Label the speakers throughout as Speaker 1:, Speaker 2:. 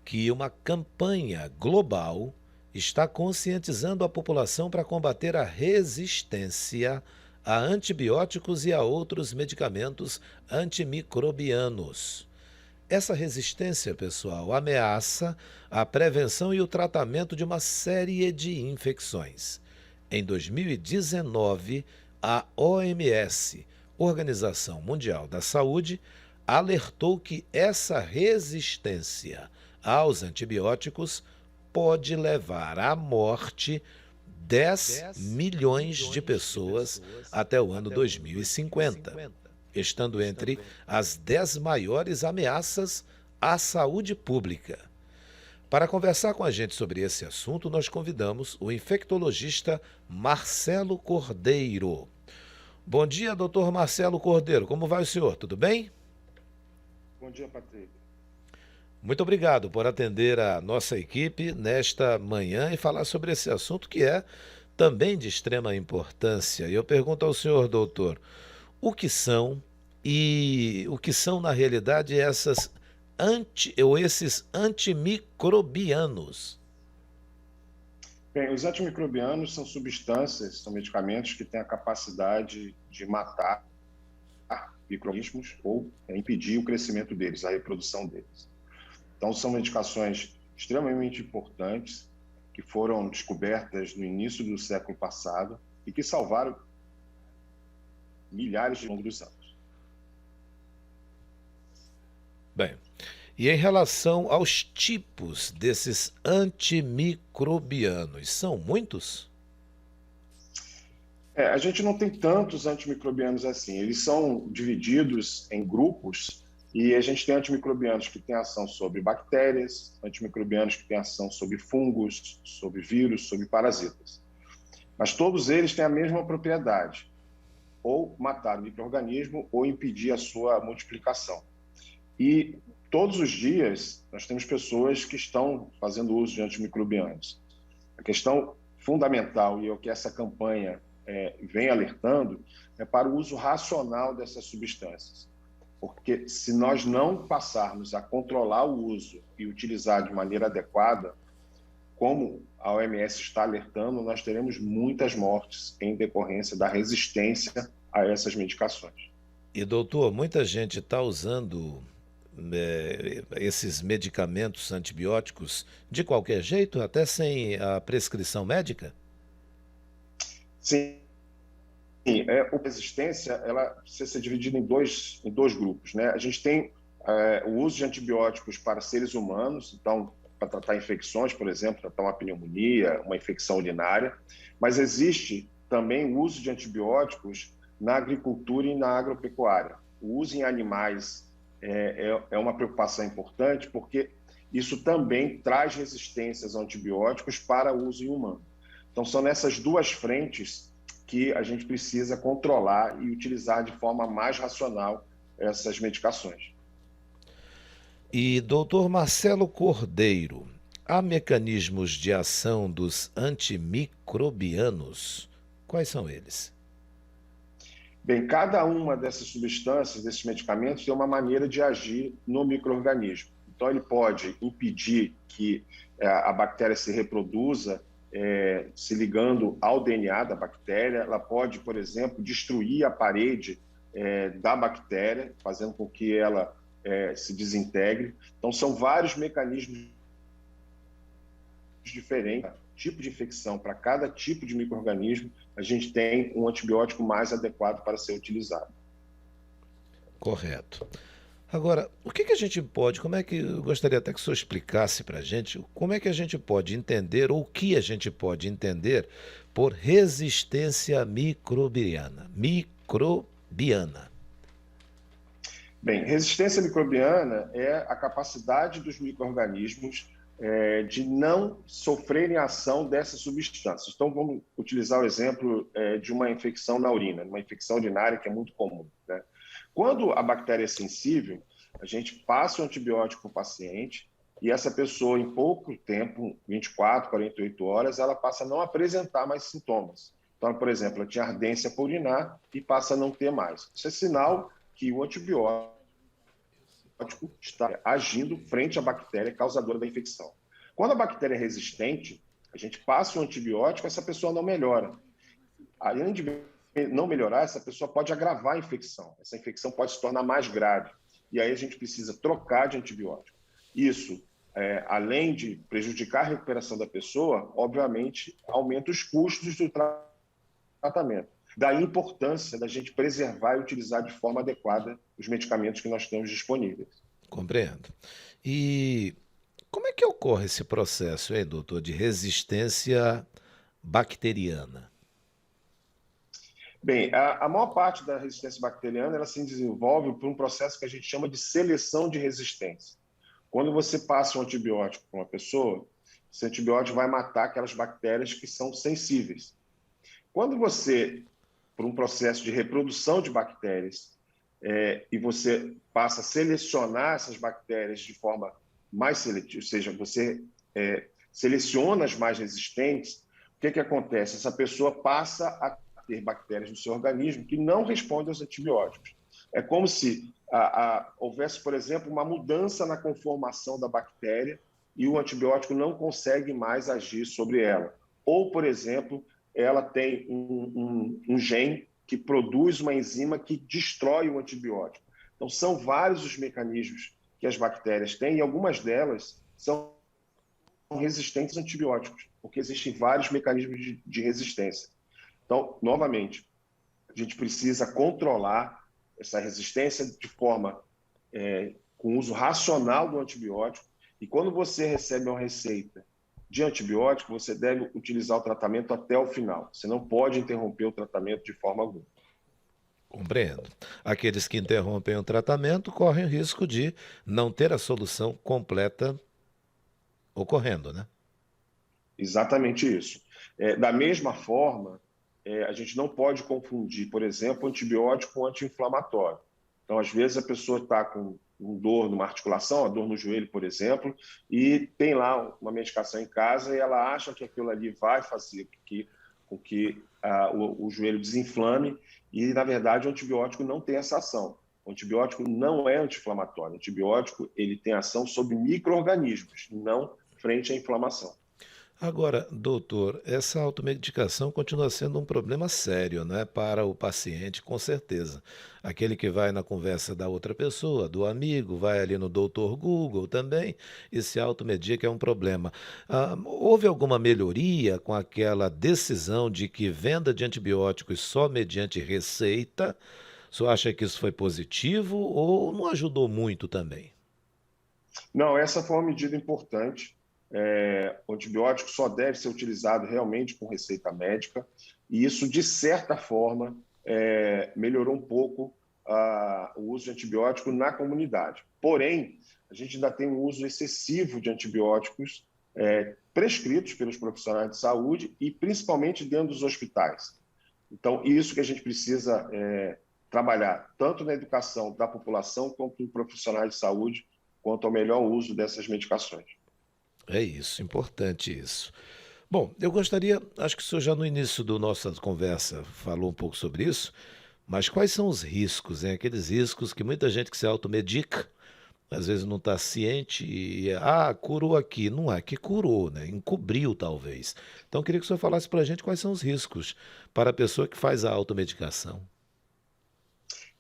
Speaker 1: que uma campanha global está conscientizando a população para combater a resistência a antibióticos e a outros medicamentos antimicrobianos. Essa resistência, pessoal, ameaça a prevenção e o tratamento de uma série de infecções. Em 2019, a OMS, Organização Mundial da Saúde, alertou que essa resistência aos antibióticos pode levar à morte 10 milhões de pessoas até o ano 2050, estando entre as 10 maiores ameaças à saúde pública. Para conversar com a gente sobre esse assunto, nós convidamos o infectologista Marcelo Cordeiro. Bom dia, doutor Marcelo Cordeiro. Como vai o senhor? Tudo bem?
Speaker 2: Bom dia, Patrick.
Speaker 1: Muito obrigado por atender a nossa equipe nesta manhã e falar sobre esse assunto que é também de extrema importância. E eu pergunto ao senhor, doutor, o que são na realidade esses antimicrobianos?
Speaker 2: Bem, os antimicrobianos são substâncias, são medicamentos que têm a capacidade de matar micro-organismos ou impedir o crescimento deles, a reprodução deles. Então, são medicações extremamente importantes que foram descobertas no início do século passado e que salvaram milhares de ao longo dos anos.
Speaker 1: Bem, e em relação aos tipos desses antimicrobianos, são muitos?
Speaker 2: A gente não tem tantos antimicrobianos assim. Eles são divididos em grupos e a gente tem antimicrobianos que têm ação sobre bactérias, antimicrobianos que têm ação sobre fungos, sobre vírus, sobre parasitas. Mas todos eles têm a mesma propriedade, ou matar o micro-organismo ou impedir a sua multiplicação. E todos os dias nós temos pessoas que estão fazendo uso de antimicrobianos. A questão fundamental, e é o que essa campanha vem alertando, é para o uso racional dessas substâncias. Porque se nós não passarmos a controlar o uso e utilizar de maneira adequada, como a OMS está alertando, nós teremos muitas mortes em decorrência da resistência a essas medicações.
Speaker 1: E doutor, muita gente está usando esses medicamentos antibióticos de qualquer jeito, até sem a prescrição médica?
Speaker 2: Sim, a resistência ela precisa ser dividida em dois grupos, né? A gente tem o uso de antibióticos para seres humanos, então, para tratar infecções, por exemplo, tratar uma pneumonia, uma infecção urinária, mas existe também o uso de antibióticos na agricultura e na agropecuária. O uso em animais é uma preocupação importante, porque isso também traz resistências a antibióticos para uso em humano. Então, são nessas duas frentes que a gente precisa controlar e utilizar de forma mais racional essas medicações.
Speaker 1: E doutor Marcelo Cordeiro, há mecanismos de ação dos antimicrobianos? Quais são eles?
Speaker 2: Bem, cada uma dessas substâncias, desses medicamentos, tem uma maneira de agir no micro-organismo. Então, ele pode impedir que a bactéria se reproduza se ligando ao DNA da bactéria. Ela pode, por exemplo, destruir a parede da bactéria, fazendo com que ela se desintegre. Então, são vários mecanismos diferentes, tipo de infecção, para cada tipo de micro-organismo, a gente tem um antibiótico mais adequado para ser utilizado.
Speaker 1: Correto. Agora, o que a gente pode, eu gostaria até que o senhor explicasse para a gente, como é que a gente pode entender, ou o que a gente pode entender por resistência microbiana? Microbiana.
Speaker 2: Bem, resistência microbiana é a capacidade dos micro-organismos de não sofrerem a ação dessas substâncias. Então, vamos utilizar o exemplo de uma infecção na urina, uma infecção urinária que é muito comum, né? Quando a bactéria é sensível, a gente passa o antibiótico para o paciente e essa pessoa, em pouco tempo, 24, 48 horas, ela passa a não apresentar mais sintomas. Então, por exemplo, ela tinha ardência para urinar e passa a não ter mais. Isso é sinal que o antibiótico está agindo frente à bactéria causadora da infecção. Quando a bactéria é resistente, a gente passa o antibiótico, essa pessoa não melhora. Além de não melhorar, essa pessoa pode agravar a infecção. Essa infecção pode se tornar mais grave. E aí a gente precisa trocar de antibiótico. Isso, além de prejudicar a recuperação da pessoa, obviamente, aumenta os custos do tratamento. Da importância da gente preservar e utilizar de forma adequada os medicamentos que nós temos disponíveis.
Speaker 1: Compreendo. E como é que ocorre esse processo, hein, doutor, de resistência bacteriana?
Speaker 2: Bem, a maior parte da resistência bacteriana ela se desenvolve por um processo que a gente chama de seleção de resistência. Quando você passa um antibiótico para uma pessoa, esse antibiótico vai matar aquelas bactérias que são sensíveis. Quando você, por um processo de reprodução de bactérias, e você passa a selecionar essas bactérias de forma mais seletiva, ou seja, você seleciona as mais resistentes, o que acontece? Essa pessoa passa a ter bactérias no seu organismo que não respondem aos antibióticos. É como se houvesse, por exemplo, uma mudança na conformação da bactéria e o antibiótico não consegue mais agir sobre ela. Ou, por exemplo, ela tem um gene que produz uma enzima que destrói o antibiótico. Então, são vários os mecanismos que as bactérias têm e algumas delas são resistentes a antibióticos, porque existem vários mecanismos de resistência. Então, novamente, a gente precisa controlar essa resistência de forma com uso racional do antibiótico. E quando você recebe uma receita de antibiótico, você deve utilizar o tratamento até o final. Você não pode interromper o tratamento de forma alguma.
Speaker 1: Compreendo. Aqueles que interrompem o tratamento correm o risco de não ter a solução completa ocorrendo, né?
Speaker 2: Exatamente isso. Da mesma forma, a gente não pode confundir, por exemplo, antibiótico com anti-inflamatório. Então, às vezes, a pessoa está com dor numa articulação, a dor no joelho, por exemplo, e tem lá uma medicação em casa e ela acha que aquilo ali vai fazer com que o joelho desinflame e, na verdade, o antibiótico não tem essa ação. O antibiótico não é anti-inflamatório. O antibiótico ele tem ação sobre micro-organismos, não frente à inflamação.
Speaker 1: Agora, doutor, essa automedicação continua sendo um problema sério, não é, para o paciente, com certeza. Aquele que vai na conversa da outra pessoa, do amigo, vai ali no doutor Google também e se automedica é um problema. Houve alguma melhoria com aquela decisão de que venda de antibióticos só mediante receita? O senhor acha que isso foi positivo ou não ajudou muito também?
Speaker 2: Não, essa foi uma medida importante. O antibiótico só deve ser utilizado realmente com receita médica, e isso, de certa forma, melhorou um pouco o uso de antibiótico na comunidade. Porém, a gente ainda tem um uso excessivo de antibióticos prescritos pelos profissionais de saúde e principalmente dentro dos hospitais. Então, isso que a gente precisa trabalhar, tanto na educação da população quanto em profissionais de saúde, quanto ao melhor uso dessas medicações.
Speaker 1: É isso, importante isso. Bom, eu gostaria, acho que o senhor já no início da nossa conversa falou um pouco sobre isso, mas quais são os riscos, hein? Aqueles riscos que muita gente que se automedica, às vezes não está ciente e, curou aqui. Não é que curou, né? Encobriu talvez. Então, eu queria que o senhor falasse para a gente quais são os riscos para a pessoa que faz a automedicação.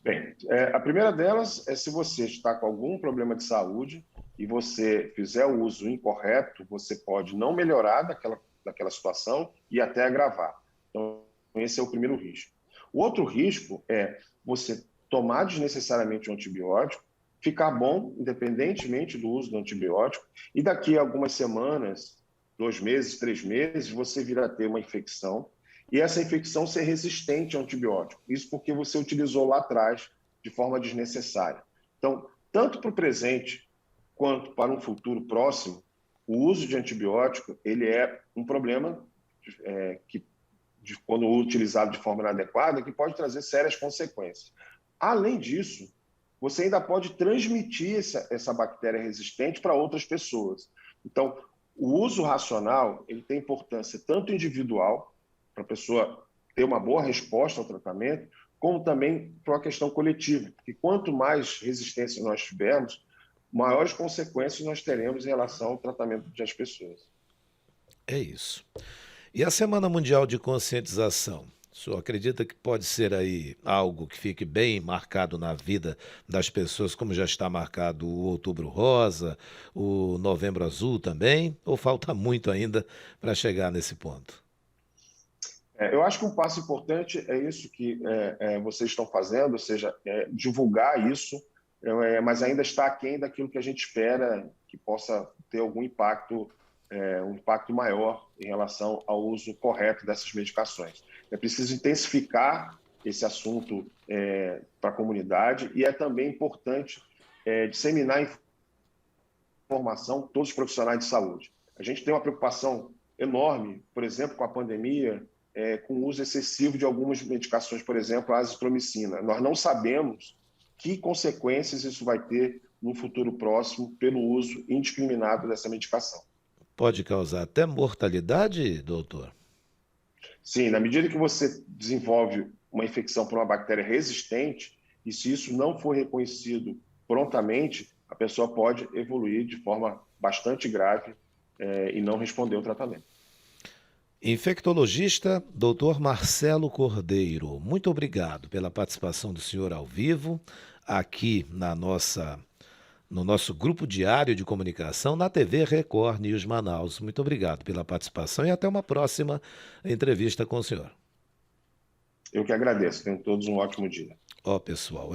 Speaker 2: Bem, a primeira delas é se você está com algum problema de saúde e você fizer o uso incorreto, você pode não melhorar daquela situação e até agravar. Então, esse é o primeiro risco. O outro risco é você tomar desnecessariamente um antibiótico, ficar bom, independentemente do uso do antibiótico, e daqui a algumas semanas, 2 meses, 3 meses, você vir a ter uma infecção e essa infecção ser resistente ao antibiótico. Isso porque você utilizou lá atrás de forma desnecessária. Então, tanto para o presente quanto para um futuro próximo, o uso de antibiótico ele é um problema quando utilizado de forma inadequada, que pode trazer sérias consequências. Além disso, você ainda pode transmitir essa bactéria resistente para outras pessoas. Então, o uso racional ele tem importância tanto individual, para a pessoa ter uma boa resposta ao tratamento, como também para uma questão coletiva, porque quanto mais resistência nós tivermos, maiores consequências nós teremos em relação ao tratamento das pessoas.
Speaker 1: É isso. E a Semana Mundial de Conscientização? O senhor acredita que pode ser aí algo que fique bem marcado na vida das pessoas, como já está marcado o Outubro Rosa, o Novembro Azul também? Ou falta muito ainda para chegar nesse ponto?
Speaker 2: Eu acho que um passo importante é isso que vocês estão fazendo, ou seja, divulgar isso, mas ainda está aquém daquilo que a gente espera que possa ter algum impacto, um impacto maior em relação ao uso correto dessas medicações. É preciso intensificar esse assunto para a comunidade e é também importante disseminar informação a todos os profissionais de saúde. A gente tem uma preocupação enorme, por exemplo, com a pandemia, com o uso excessivo de algumas medicações, por exemplo, a azitromicina. Nós não sabemos que consequências isso vai ter no futuro próximo pelo uso indiscriminado dessa medicação.
Speaker 1: Pode causar até mortalidade, doutor?
Speaker 2: Sim, na medida que você desenvolve uma infecção por uma bactéria resistente, e se isso não for reconhecido prontamente, a pessoa pode evoluir de forma bastante grave e não responder ao tratamento.
Speaker 1: Infectologista, doutor Marcelo Cordeiro, muito obrigado pela participação do senhor ao vivo, aqui no nosso grupo diário de comunicação na TV Record News Manaus. Muito obrigado pela participação e até uma próxima entrevista com o senhor.
Speaker 2: Eu que agradeço. Tenham todos um ótimo dia.
Speaker 1: Ó, pessoal,